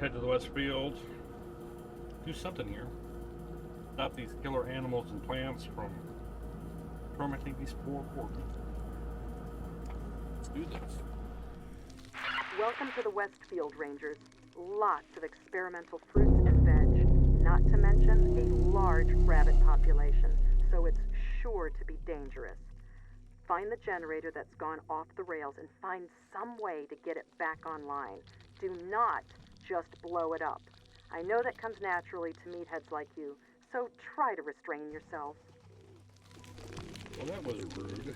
head to the Westfield. Do something here. Stop these killer animals and plants from tormenting these poor people. Let's do this. Welcome to the Westfield, Rangers. Lots of experimental fruits and veg, not to mention a large rabbit population, so it's sure to be dangerous. Find the generator that's gone off the rails and find some way to get it back online. Do not just blow it up. I know that comes naturally to meatheads like you, so try to restrain yourselves. Well, that was rude.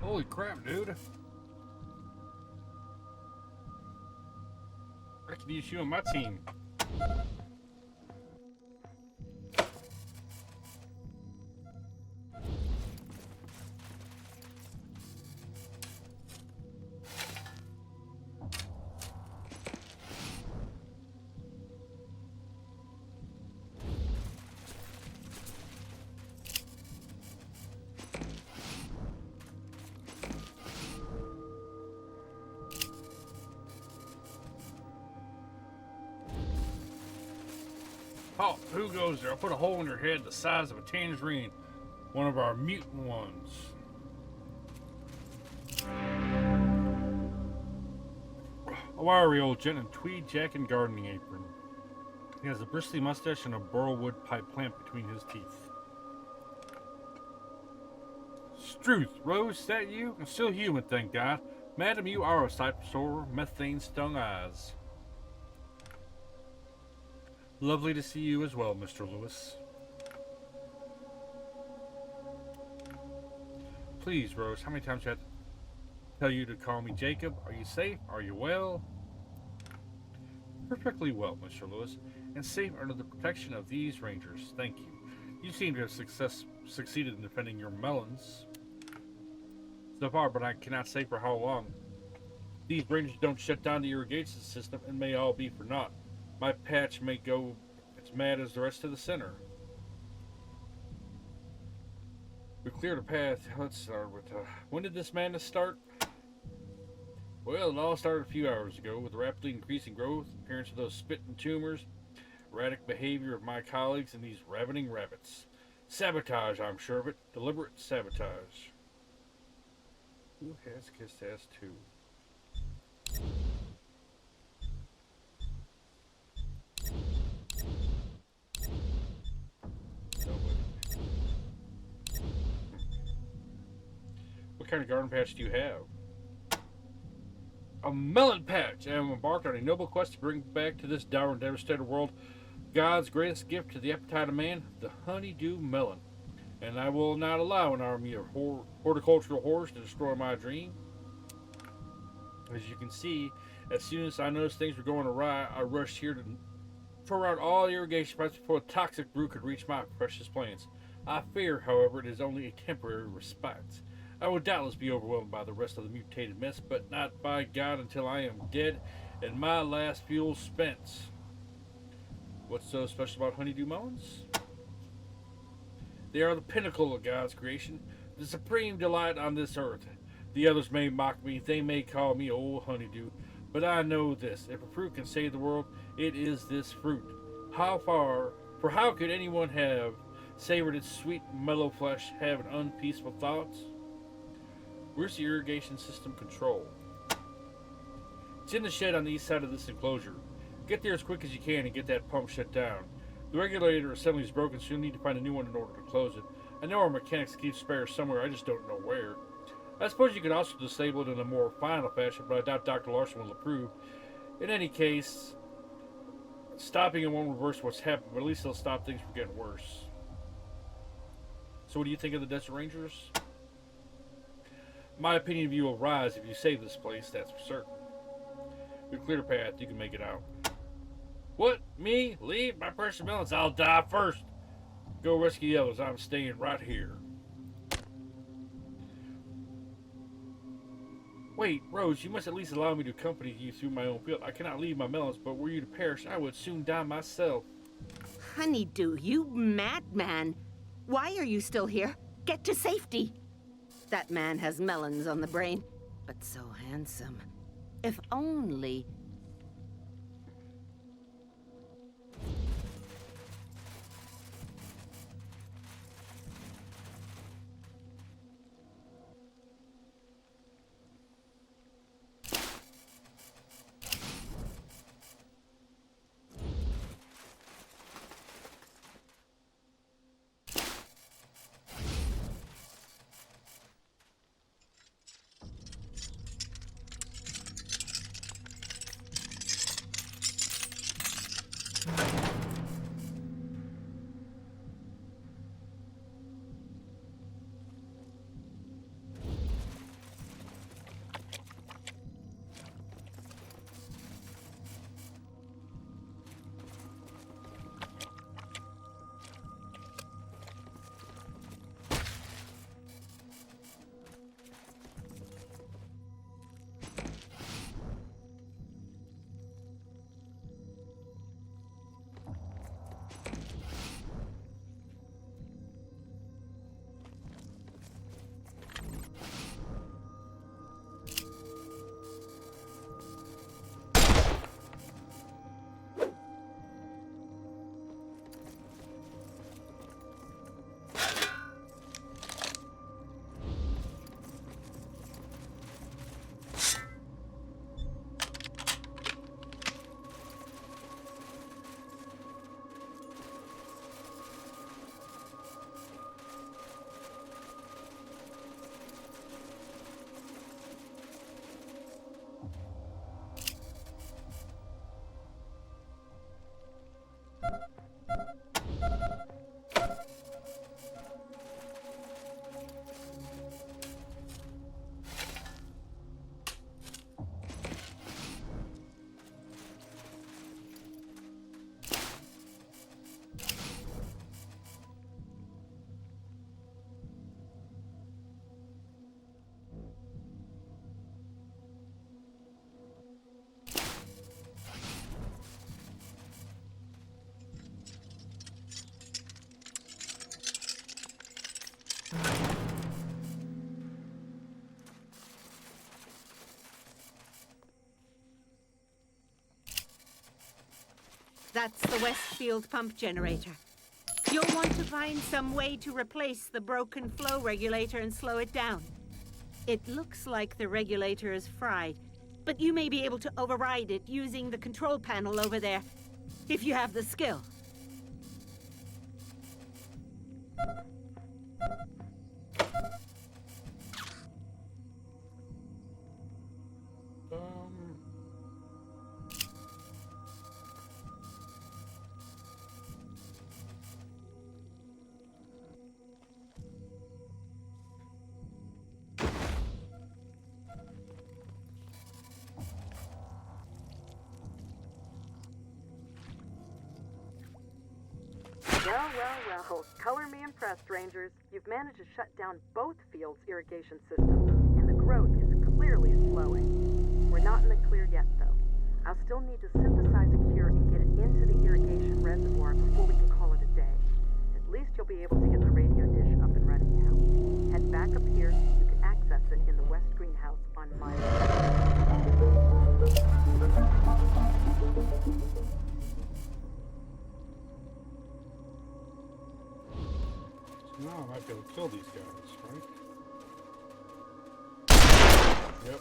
Holy crap, dude. I could use you on my team. Oh, who goes there? I'll put a hole in your head the size of a tangerine. One of our mutant ones. A wiry old gent in tweed jacket and gardening apron. He has a bristly mustache and a burlwood pipe plant between his teeth. Struth, Rose, is that you? I'm still human, thank God. Madam, you are a sight for sore, methane-stung eyes. Lovely to see you as well, Mr. Lewis. Please, Rose, how many times do I have to tell you to call me Jacob? Are you safe? Are you well? Perfectly well, Mr. Lewis, and safe under the protection of these rangers. Thank you. You seem to have succeeded in defending your melons. So far, but I cannot say for how long. These rangers don't shut down the irrigation system and may all be for naught. My patch may go as mad as the rest of the center. We cleared a path. Let's start with, when did this madness start? Well, it all started a few hours ago with the rapidly increasing growth, appearance of those spitting tumors, erratic behavior of my colleagues, and these ravening rabbits. Sabotage, I'm sure of it. Deliberate sabotage. Who has kissed ass too? What kind of garden patch do you have? A melon patch! I am embarked on a noble quest to bring back to this dour and devastated world God's greatest gift to the appetite of man, the honeydew melon. And I will not allow an army of horticultural horrors to destroy my dream. As you can see, as soon as I noticed things were going awry, I rushed here to throw out all irrigation pipes before a toxic brew could reach my precious plants. I fear, however, it is only a temporary respite. I will doubtless be overwhelmed by the rest of the mutated mess, but not by God until I am dead and my last fuel spent. What's so special about honeydew melons? They are the pinnacle of God's creation, the supreme delight on this earth. The others may mock me, they may call me old honeydew, but I know this: if a fruit can save the world, it is this fruit. How could anyone have savored its sweet, mellow flesh, have an unpeaceful thoughts? Where's the irrigation system control? It's in the shed on the east side of this enclosure. Get there as quick as you can and get that pump shut down. The regulator assembly is broken, so you'll need to find a new one in order to close it. I know our mechanics keep spares somewhere, I just don't know where. I suppose you could also disable it in a more final fashion, but I doubt Dr. Larson will approve. In any case, stopping it won't reverse what's happened, but at least it'll stop things from getting worse. So what do you think of the Desert Rangers? My opinion of you will rise if you save this place, that's for certain. If you clear the path, you can make it out. What? Me? Leave? My precious melons? I'll die first. Go rescue the others. I'm staying right here. Wait, Rose, you must at least allow me to accompany you through my own field. I cannot leave my melons, but were you to perish, I would soon die myself. Honeydew, you madman. Why are you still here? Get to safety. That man has melons on the brain, but so handsome. If only... That's the Westfield pump generator. You'll want to find some way to replace the broken flow regulator and slow it down. It looks like the regulator is fried, but you may be able to override it using the control panel over there, if you have the skill. Well, color me impressed, Rangers. You've managed to shut down both fields' irrigation systems, and the growth is clearly slowing. We're not in the clear yet, though. I'll still need to synthesize a cure and get it into the irrigation reservoir before we can call it a day. At least you'll be able to get the radio dish up and running now. Head back up here. You can access it in the west greenhouse on my Now I might be able to kill these guys, right? Yep.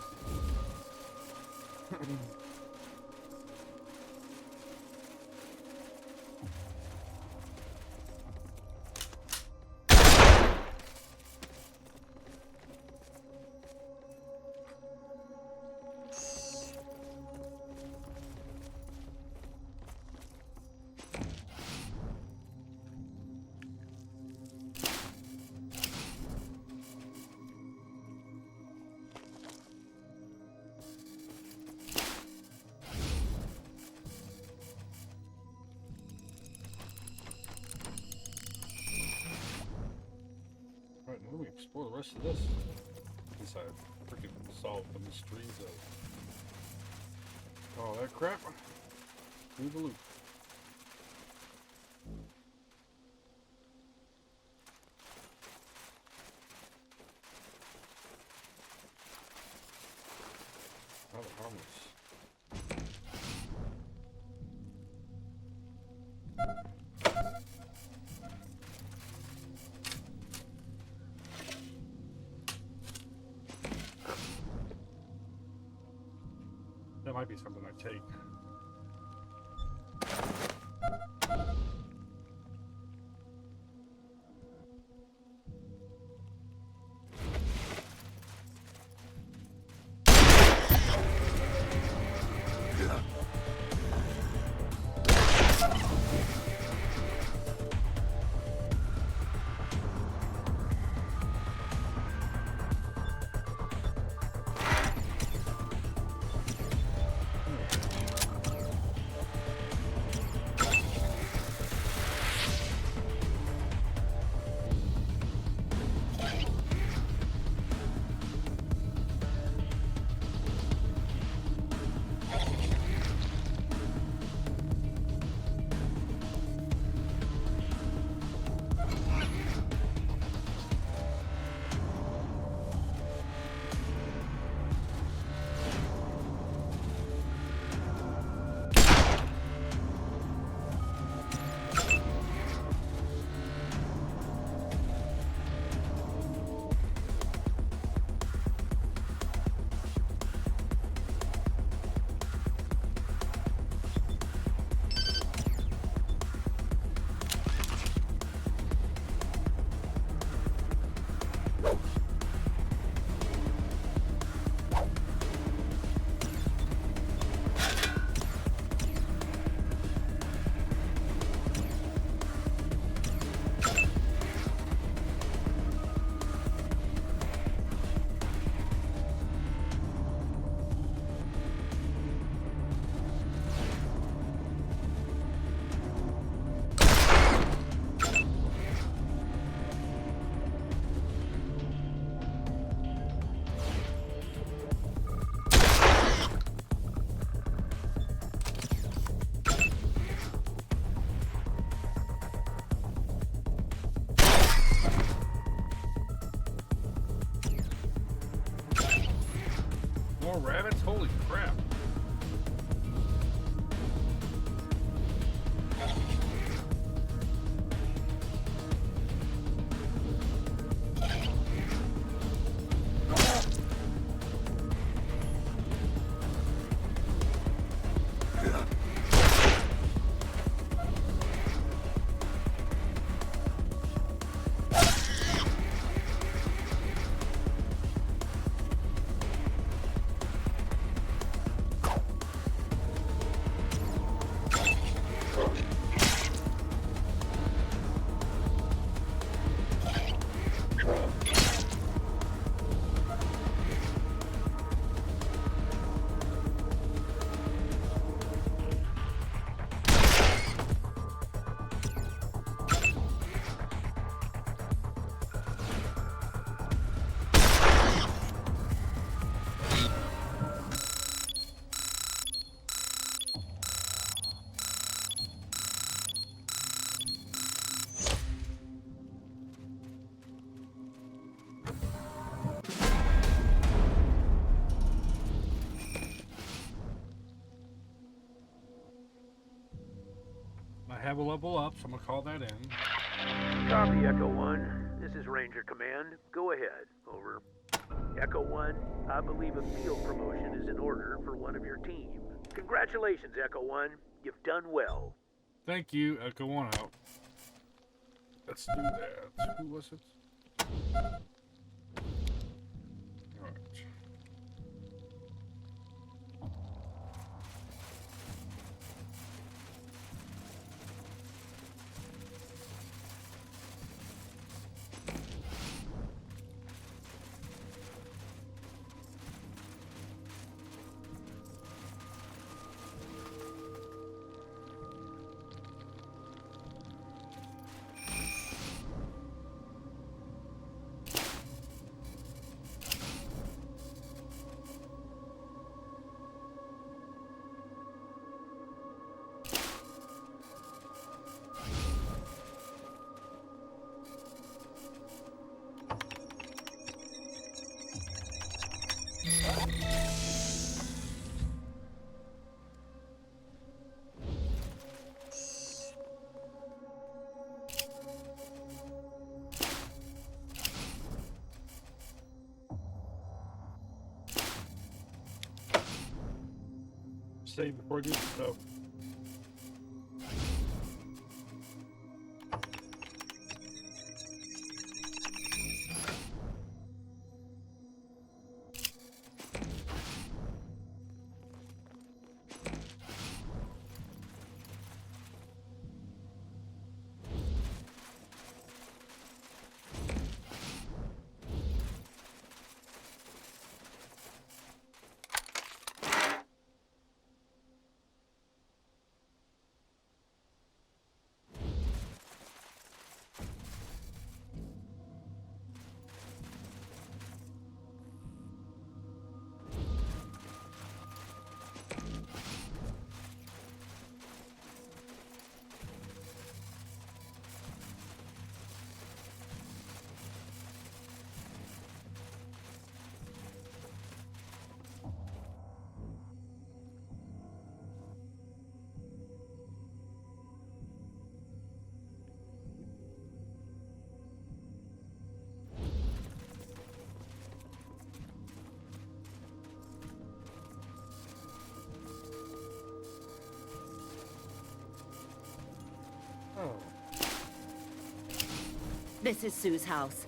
explore the rest of this. Since I freaking solved the mysteries of all that crap. Through the loop. Oh, harmless. That might be something I take. More rabbits? Holy crap. I have a level up, so I'm gonna call that in. Copy, Echo 1. This is Ranger Command. Go ahead. Over. Echo 1, I believe a field promotion is in order for one of your team. Congratulations, Echo 1. You've done well. Thank you, Echo 1 out. Let's do that. Who was it? Alright. save before I do stuff. Oh. This is Sue's house.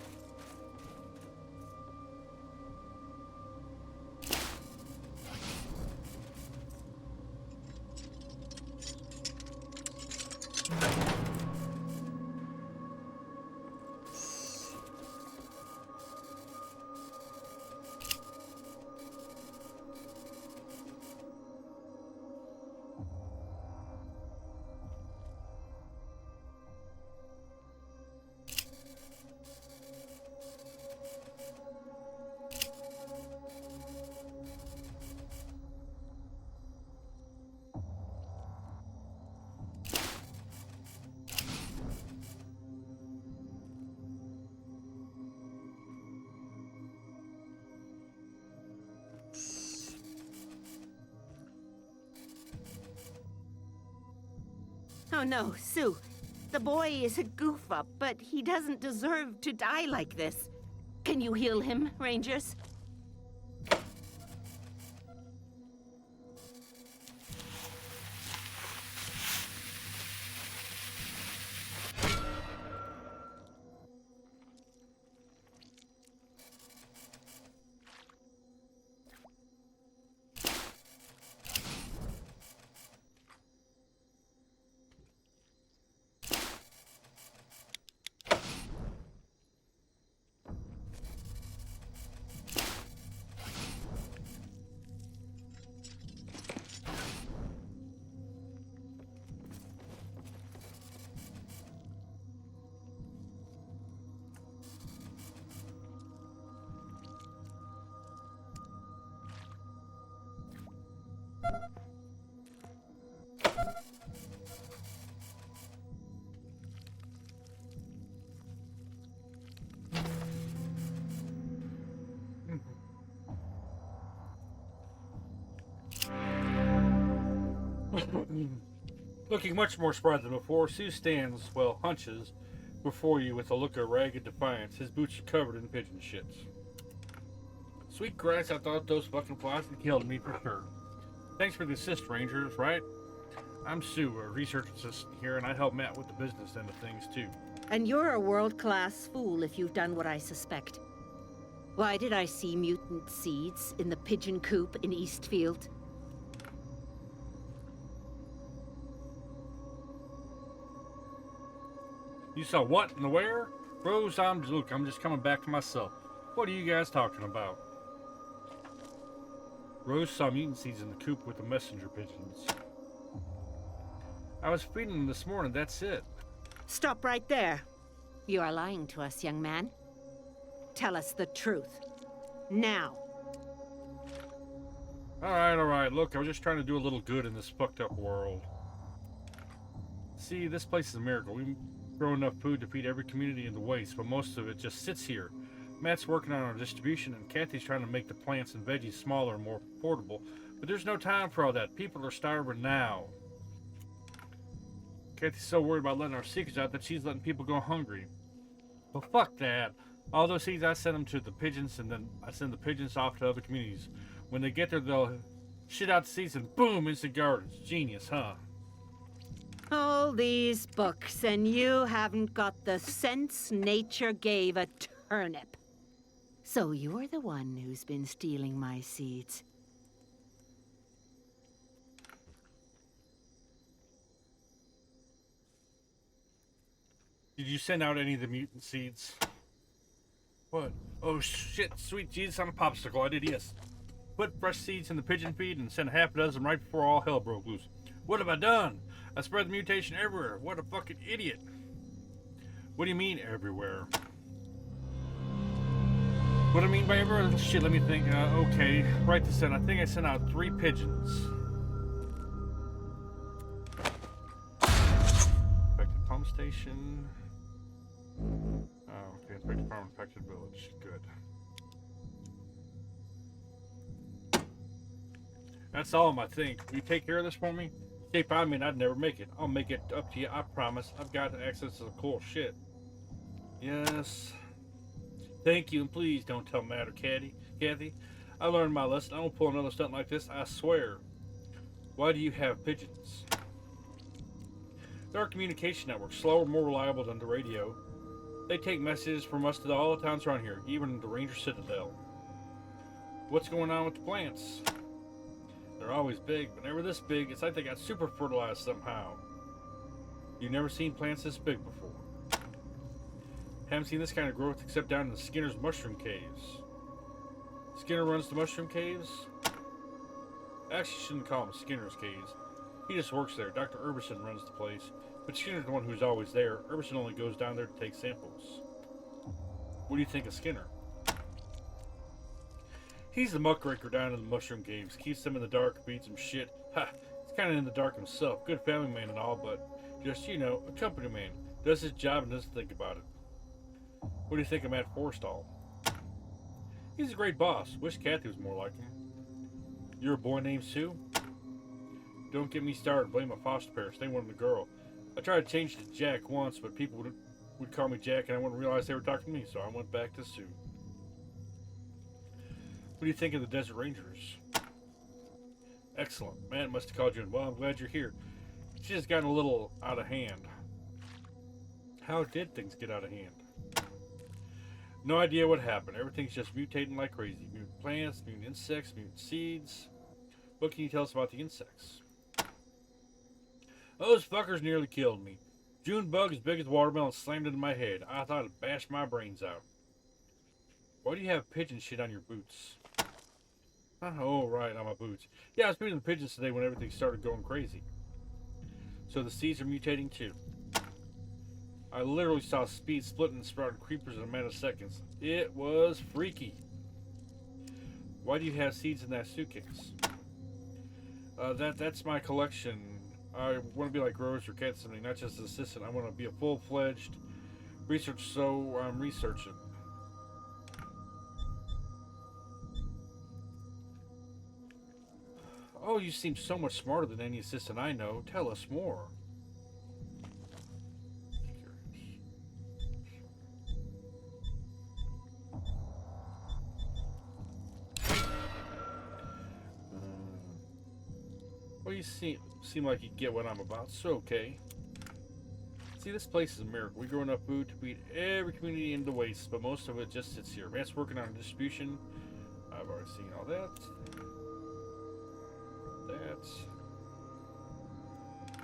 Oh no, Sue. The boy is a goof up, but he doesn't deserve to die like this. Can you heal him, Rangers? Looking much more spry than before, Sue stands, well, hunches, before you with a look of ragged defiance. His boots are covered in pigeon shits. Sweet Christ, I thought those fucking flies had killed me for sure. Thanks for the assist, Rangers, right? I'm Sue, a research assistant here, and I help Matt with the business end of things, too. And you're a world-class fool if you've done what I suspect. Why did I see mutant seeds in the pigeon coop in Eastfield? You saw what and where? Rose, I'm just coming back to myself. What are you guys talking about? Rose saw mutant seeds in the coop with the messenger pigeons. I was feeding them this morning, that's it. Stop right there. You are lying to us, young man. Tell us the truth. Now. Alright. Look, I was just trying to do a little good in this fucked up world. See, this place is a miracle. We grow enough food to feed every community in the Waste, but most of it just sits here. Matt's working on our distribution, and Kathy's trying to make the plants and veggies smaller and more portable. But there's no time for all that. People are starving now. Kathy's so worried about letting our secrets out that she's letting people go hungry. Well, fuck that. All those seeds, I send them to the pigeons, and then I send the pigeons off to other communities. When they get there, they'll Shit out the seeds and boom, instant gardens. Genius, huh? All these books, and you haven't got the sense nature gave a turnip. So you're the one who's been stealing my seeds. Did you send out any of the mutant seeds? What? Oh shit, sweet Jesus on a popsicle. I did, yes. Put fresh seeds in the pigeon feed and sent half a dozen right before all hell broke loose. What have I done? I spread the mutation everywhere. What a fucking idiot. What do you mean everywhere? What do I mean by everywhere? Shit, let me think. Okay, right this in. I think I sent out 3 pigeons. Infected pump station. Oh, okay, infected farm, infected village. Good. That's all I think. Will you take care of this for me? Stay by me and I'd never make it. I'll make it up to you, I promise. I've got access to the cool shit. Yes. Thank you, and please don't tell Matt or Kathy. I learned my lesson. I won't pull another stunt like this, I swear. Why do you have pigeons? They're our communication network, slower, more reliable than the radio. They take messages from us to all the towns around here, even the Ranger Citadel. What's going on with the plants? They're always big, but never this big. It's like they got super fertilized somehow. You've never seen plants this big before. Haven't seen this kind of growth except down in the Skinner's mushroom caves. Skinner runs the mushroom caves? Actually, shouldn't call them Skinner's caves. He just works there. Dr. Urbison runs the place, but Skinner's the one who's always there. Urbison only goes down there to take samples. What do you think of Skinner? He's the muckraker down in the mushroom caves. Keeps them in the dark, beats them shit. Ha! He's kind of in the dark himself. Good family man and all, but just, you know, a company man. Does his job and doesn't think about it. What do you think of Matt Forstall? He's a great boss. Wish Kathy was more like him. You're a boy named Sue? Don't get me started. Blame my foster parents. They wanted a girl. I tried to change it to Jack once, but people would call me Jack and I wouldn't realize they were talking to me, so I went back to Sue. What do you think of the Desert Rangers? Excellent. Matt must have called you in. Well, I'm glad you're here. She just gotten a little out of hand. How did things get out of hand? No idea what happened. Everything's just mutating like crazy. Mutant plants, mutant insects, mutant seeds. What can you tell us about the insects? Those fuckers nearly killed me. June bug as big as watermelon slammed into my head. I thought it'd bash my brains out. Why do you have pigeon shit on your boots? Oh, right, on my boots. Yeah, I was feeding the pigeons today when everything started going crazy. So the seeds are mutating too. I literally saw speed splitting and sprouting creepers in a matter of seconds. It was freaky. Why do you have seeds in that suitcase? That's my collection. I want to be like Rose or Cat something, not just an assistant. I want to be a full-fledged researcher, so I'm researching. Oh, you seem so much smarter than any assistant I know. Tell us more. Well, you seem like you get what I'm about, so okay. See, this place is a miracle. We grow enough food to feed every community into waste, but most of it just sits here. Matt's working on distribution. I've already seen all that.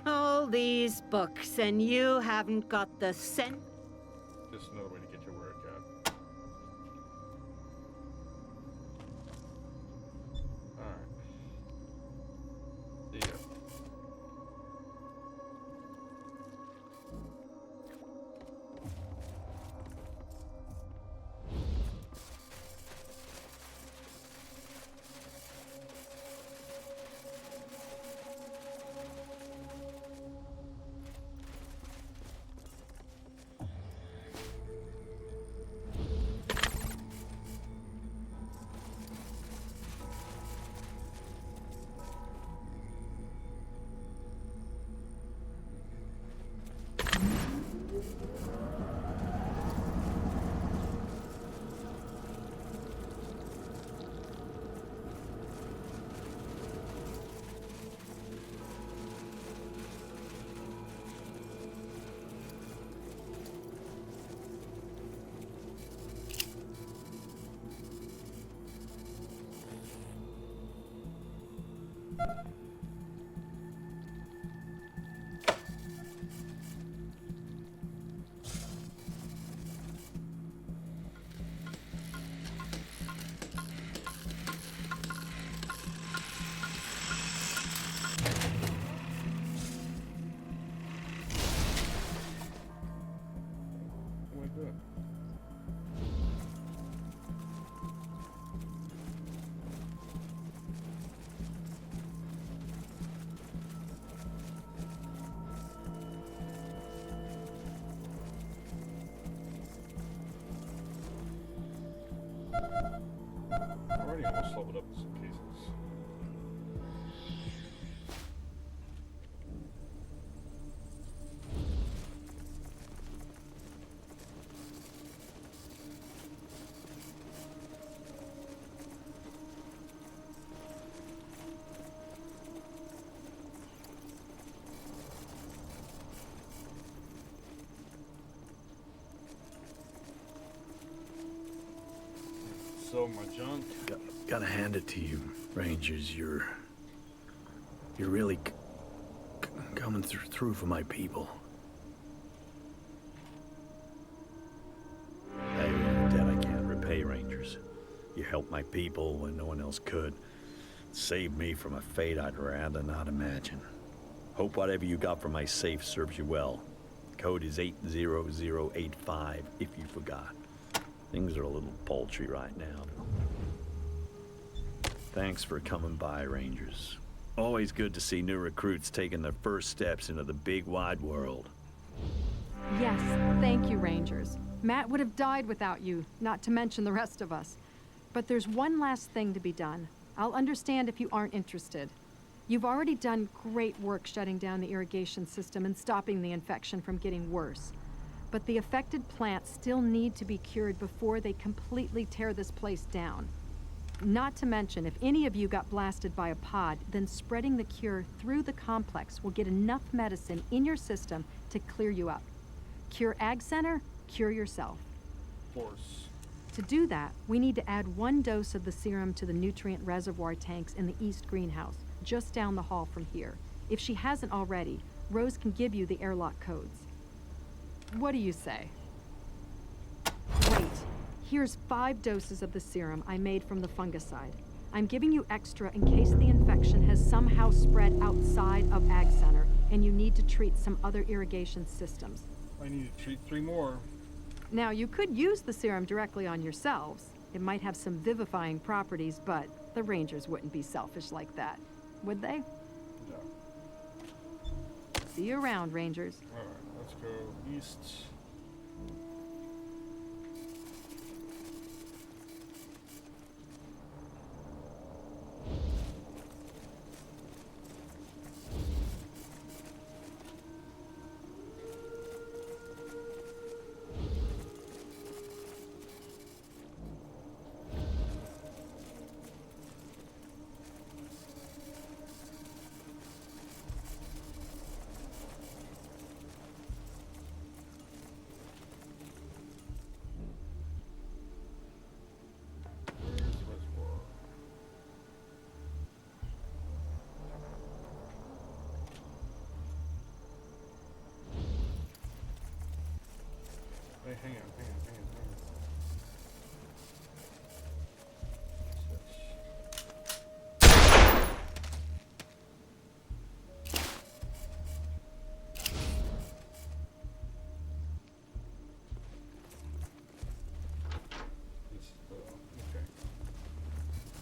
All these books, and you haven't got the sense. Just another way to get to where it got. Alright. See ya. We'll slow it up in some cases. So my junk. Gotta hand it to you, Rangers. You're really coming through for my people. Hey, a debt I can't repay, Rangers. You helped my people when no one else could. Saved me from a fate I'd rather not imagine. Hope whatever you got from my safe serves you well. Code is 80085 if you forgot. Things are a little paltry right now. Thanks for coming by, Rangers. Always good to see new recruits taking their first steps into the big wide world. Yes, thank you, Rangers. Matt would have died without you, not to mention the rest of us. But there's one last thing to be done. I'll understand if you aren't interested. You've already done great work shutting down the irrigation system and stopping the infection from getting worse. But the affected plants still need to be cured before they completely tear this place down. Not to mention, if any of you got blasted by a pod, then spreading the cure through the complex will get enough medicine in your system to clear you up. Cure Ag Center, cure yourself. Of course. To do that, we need to add 1 dose of the serum to the nutrient reservoir tanks in the east greenhouse, just down the hall from here. If she hasn't already, Rose can give you the airlock codes. What do you say? Wait, here's 5 doses of the serum I made from the fungicide. I'm giving you extra in case the infection has somehow spread outside of Ag Center and you need to treat some other irrigation systems. I need to treat 3 more. Now, you could use the serum directly on yourselves. It might have some vivifying properties, but the Rangers wouldn't be selfish like that, would they? No. See you around, Rangers. Alright, let's go east. Hey, hang on. Okay.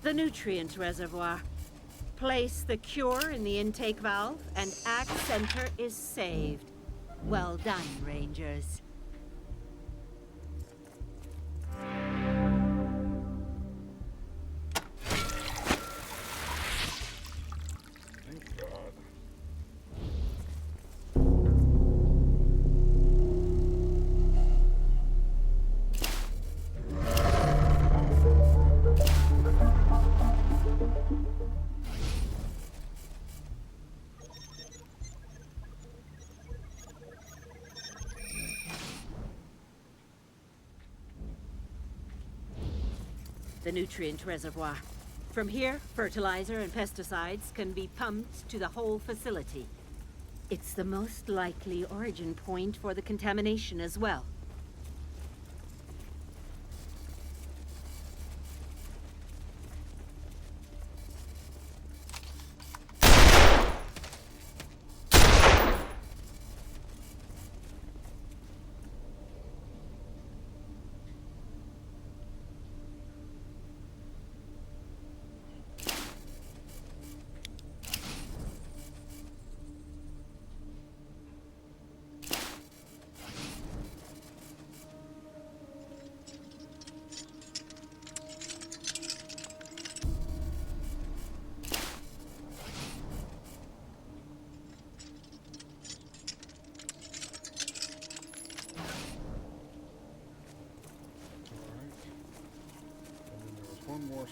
The nutrient reservoir. Place the cure in the intake valve, and Ag Center is saved. Well done, Rangers. Thank God. The nutrient reservoir. From here, fertilizer and pesticides can be pumped to the whole facility. It's the most likely origin point for the contamination as well.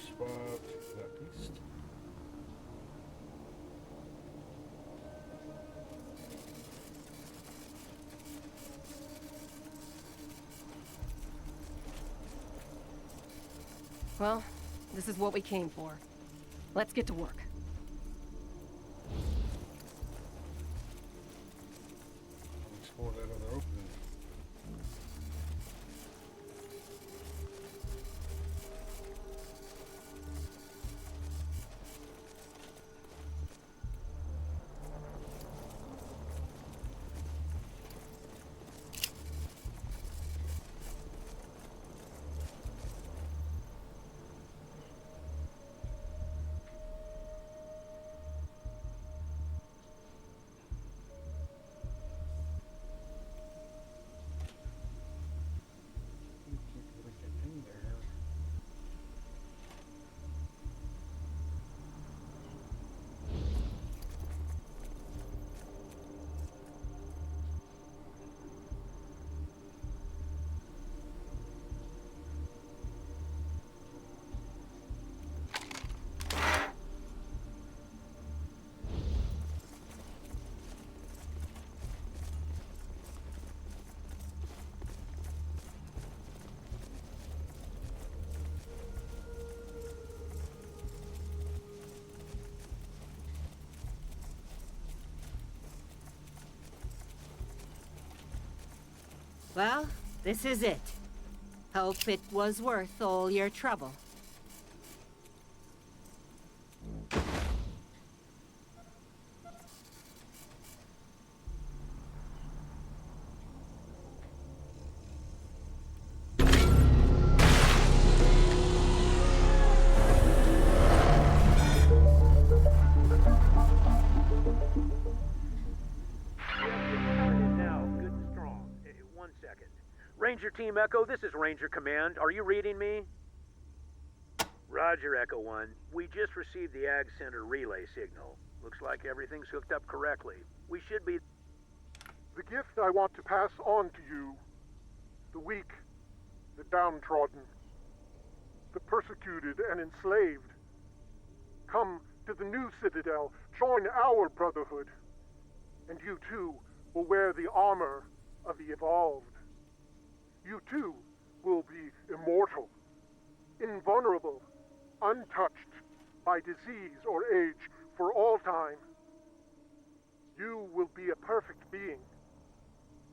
spot that east. Well, this is what we came for. Let's get to work. I'll explore that other opening. In there. Well, this is it. Hope it was worth all your trouble. Coming in now, good and strong. 1 second. Ranger Team Echo, this is Ranger Command. Are you reading me? Roger, Echo 1. We just received the Ag Center relay signal. Looks like everything's hooked up correctly. We should be... The gift I want to pass on to you, the weak, the downtrodden, the persecuted and enslaved. Come to the new Citadel, join our brotherhood, and you too will wear the armor of the evolved. You too will be immortal, invulnerable, untouched by disease or age for all time. You will be a perfect being,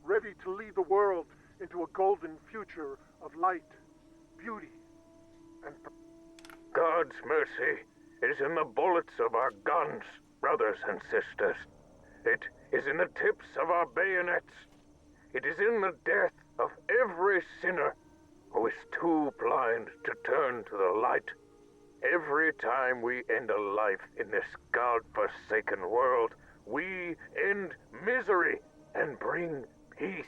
ready to lead the world into a golden future of light, beauty, and... God's mercy is in the bullets of our guns, brothers and sisters. It is in the tips of our bayonets. It is in the death of every sinner who is too blind to turn to the light. Every time we end a life in this God-forsaken world, we end misery and bring peace.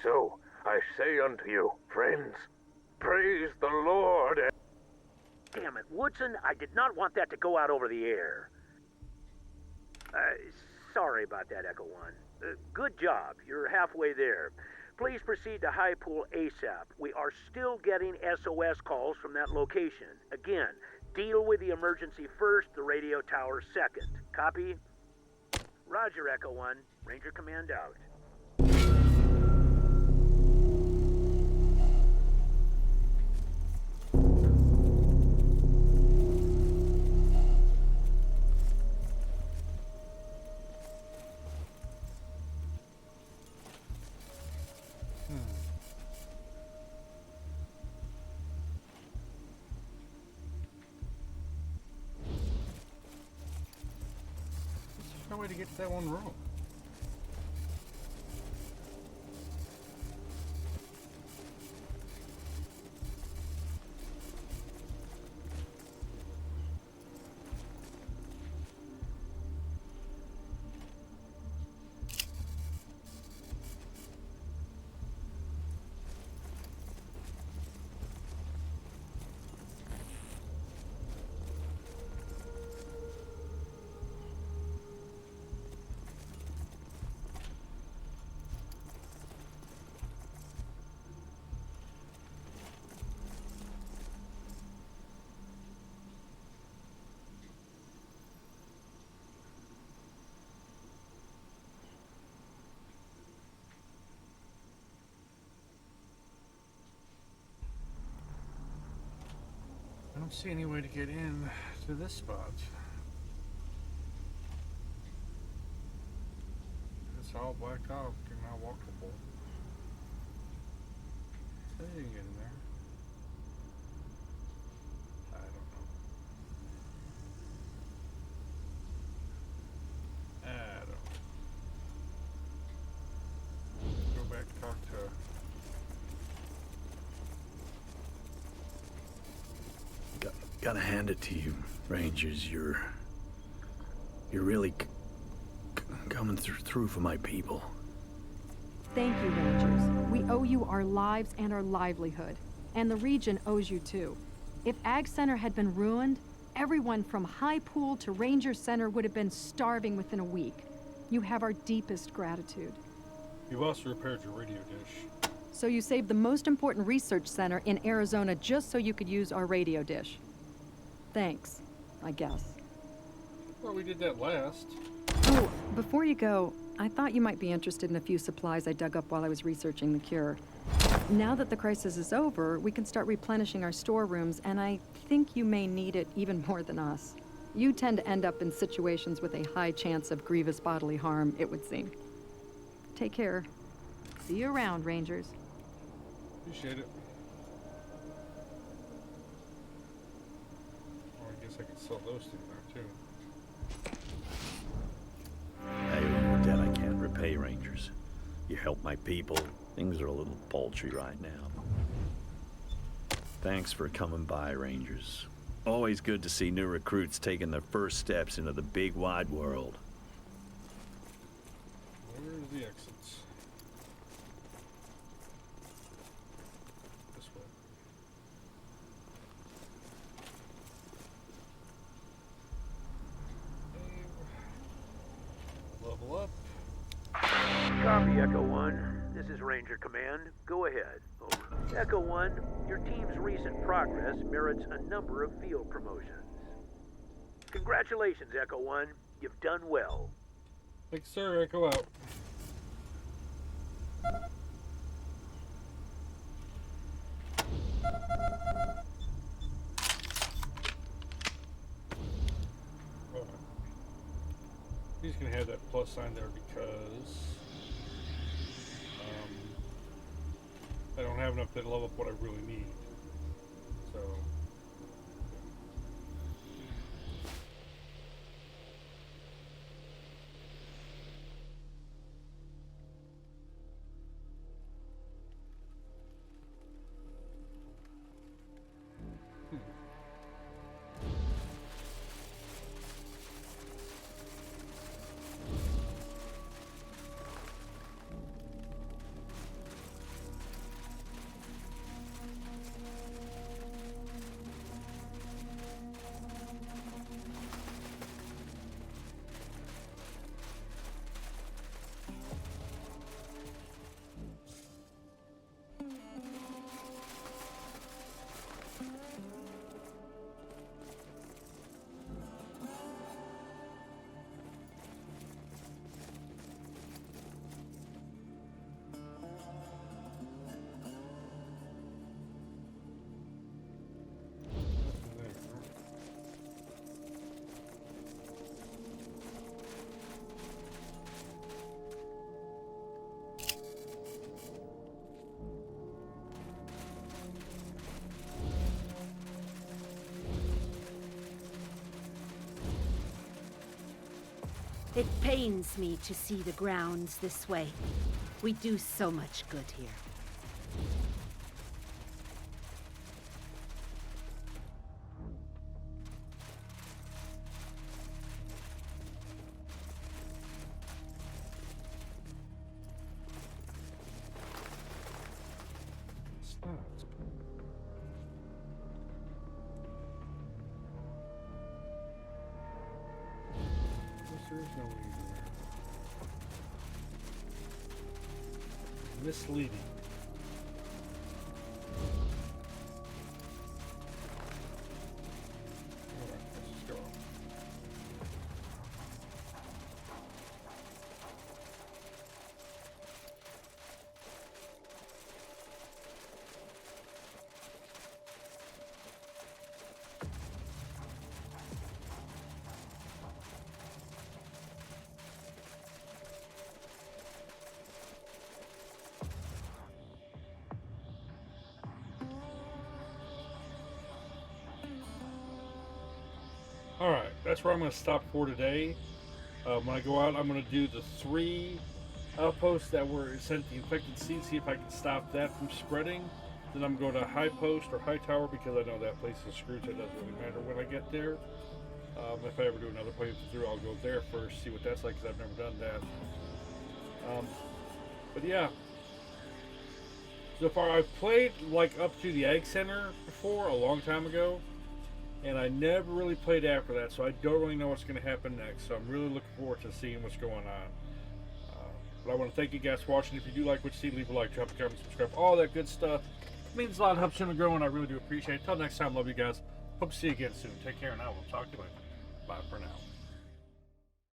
So I say unto you, friends, praise the Lord. Damn it, Woodson, I did not want that to go out over the air. Sorry about that, Echo 1. Good job. You're halfway there. Please proceed to High Pool ASAP. We are still getting SOS calls from that location. Again, deal with the emergency first, the radio tower second. Copy? Roger, Echo 1. Ranger Command out. There's no way to get to that one room. don't see any way to get in to this spot. It's all blacked off and not walkable. So you can get in there. I don't know. I don't know. Go back and talk to her. Gotta hand it to you, Rangers. You're really coming through for my people. Thank you, Rangers. We owe you our lives and our livelihood. And the region owes you too. If Ag Center had been ruined, everyone from High Pool to Ranger Center would have been starving within a week. You have our deepest gratitude. You've also repaired your radio dish. So you saved the most important research center in Arizona just so you could use our radio dish. Thanks, I guess. Well, we did that last. Oh, before you go, I thought you might be interested in a few supplies I dug up while I was researching the cure. Now that the crisis is over, we can start replenishing our storerooms, and I think you may need it even more than us. You tend to end up in situations with a high chance of grievous bodily harm, it would seem. Take care. See you around, Rangers. Appreciate it. Well, I guess I could sell those things now, too. I owe you a debt I can't repay, Rangers. You help my people. Things are a little paltry right now. Thanks for coming by, Rangers. Always good to see new recruits taking their first steps into the big wide world. Where's the exits? This way. Level up. Copy, Echo 1. This is Ranger Command. Go ahead. Over. Echo 1, your team's recent progress merits a number of field promotions. Congratulations, Echo 1. You've done well. Thanks, sir. Echo out. He's gonna have that plus sign there because I don't have enough to level up what I really need. So It pains me to see the grounds this way. We do so much good here. it's not. There is no way there. Misleading. Alright, let's just go. that's where I'm going to stop for today. When I go out, I'm going to do the 3 outposts that were sent the infected seed, see if I can stop that from spreading. Then I'm going to High Post or High Tower because I know that place is screwed, so it doesn't really matter when I get there. If I ever do another playthrough, I'll go there first, see what that's like, because I've never done that. But yeah. So far, I've played like up to the Ag Center before, a long time ago. And I never really played after that, so I don't really know what's going to happen next. So I'm really looking forward to seeing what's going on. But I want to thank you guys for watching. If you do like what you see, leave a like, drop a comment, subscribe, all that good stuff. It means a lot, helps channel grow, and I really do appreciate it. Until next time, love you guys. Hope to see you again soon. Take care, and I will talk to you later. Bye for now.